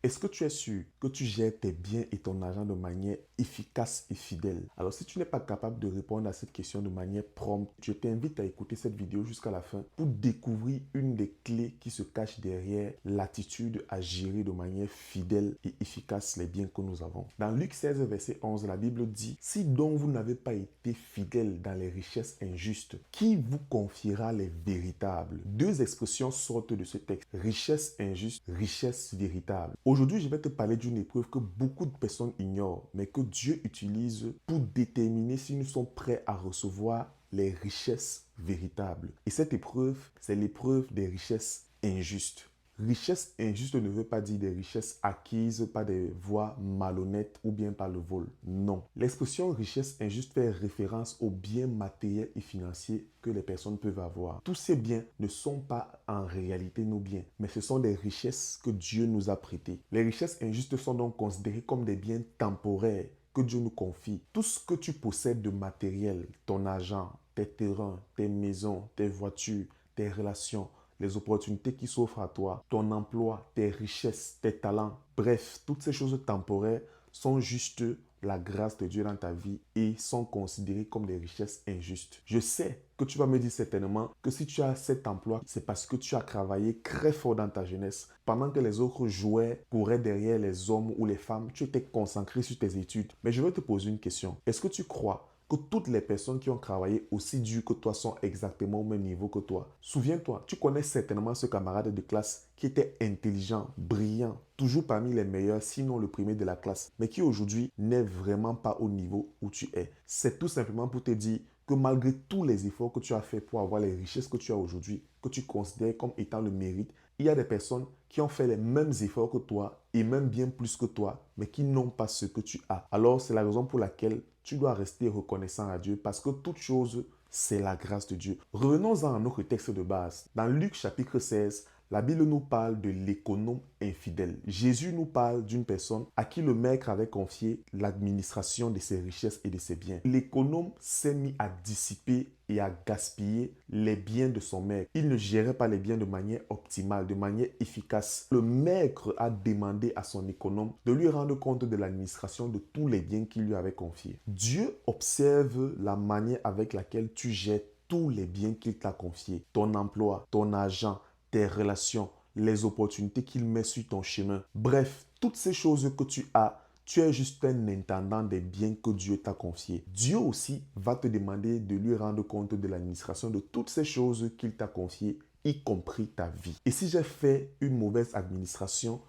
Est-ce que tu es sûr que tu gères tes biens et ton argent de manière efficace et fidèle? Alors, si tu n'es pas capable de répondre à cette question de manière prompte, je t'invite à écouter cette vidéo jusqu'à la fin pour découvrir une des clés qui se cachent derrière l'attitude à gérer de manière fidèle et efficace les biens que nous avons. Dans Luc 16, verset 11, la Bible dit: « Si donc vous n'avez pas été fidèle dans les richesses injustes, qui vous confiera les véritables ?» Deux expressions sortent de ce texte: richesse injuste, richesse véritable. Aujourd'hui, je vais te parler d'une épreuve que beaucoup de personnes ignorent, mais que Dieu utilise pour déterminer si nous sommes prêts à recevoir les richesses véritables. Et cette épreuve, c'est l'épreuve des richesses injustes. Richesse injuste ne veut pas dire des richesses acquises par des voies malhonnêtes ou bien par le vol. Non. L'expression richesse injuste fait référence aux biens matériels et financiers que les personnes peuvent avoir. Tous ces biens ne sont pas en réalité nos biens, mais ce sont des richesses que Dieu nous a prêtées. Les richesses injustes sont donc considérées comme des biens temporaires que Dieu nous confie. Tout ce que tu possèdes de matériel, ton argent, tes terrains, tes maisons, tes voitures, tes relations, les opportunités qui s'offrent à toi, ton emploi, tes richesses, tes talents, bref, toutes ces choses temporaires sont juste la grâce de Dieu dans ta vie et sont considérées comme des richesses injustes. Je sais que tu vas me dire certainement que si tu as cet emploi, c'est parce que tu as travaillé très fort dans ta jeunesse. Pendant que les autres jouaient, couraient derrière les hommes ou les femmes, tu étais concentré sur tes études. Mais je vais te poser une question. Est-ce que tu crois que toutes les personnes qui ont travaillé aussi dur que toi sont exactement au même niveau que toi? Souviens-toi, tu connais certainement ce camarade de classe qui était intelligent, brillant, toujours parmi les meilleurs, sinon le premier de la classe, mais qui aujourd'hui n'est vraiment pas au niveau où tu es. C'est tout simplement pour te dire que malgré tous les efforts que tu as fait pour avoir les richesses que tu as aujourd'hui, que tu considères comme étant le mérite, il y a des personnes qui ont fait les mêmes efforts que toi et même bien plus que toi, mais qui n'ont pas ce que tu as. Alors, c'est la raison pour laquelle tu dois rester reconnaissant à Dieu parce que toute chose, c'est la grâce de Dieu. Revenons-en à notre texte de base. Dans Luc chapitre 16, la Bible nous parle de l'économe infidèle. Jésus nous parle d'une personne à qui le maître avait confié l'administration de ses richesses et de ses biens. L'économe s'est mis à dissiper et à gaspiller les biens de son maître. Il ne gérait pas les biens de manière optimale, de manière efficace. Le maître a demandé à son économe de lui rendre compte de l'administration de tous les biens qu'il lui avait confiés. Dieu observe la manière avec laquelle tu gères tous les biens qu'il t'a confiés. Ton emploi, ton argent, tes relations, les opportunités qu'il met sur ton chemin. Bref, toutes ces choses que tu as, tu es juste un intendant des biens que Dieu t'a confiés. Dieu aussi va te demander de lui rendre compte de l'administration de toutes ces choses qu'il t'a confiées, y compris ta vie. Et si j'ai fait une mauvaise administration de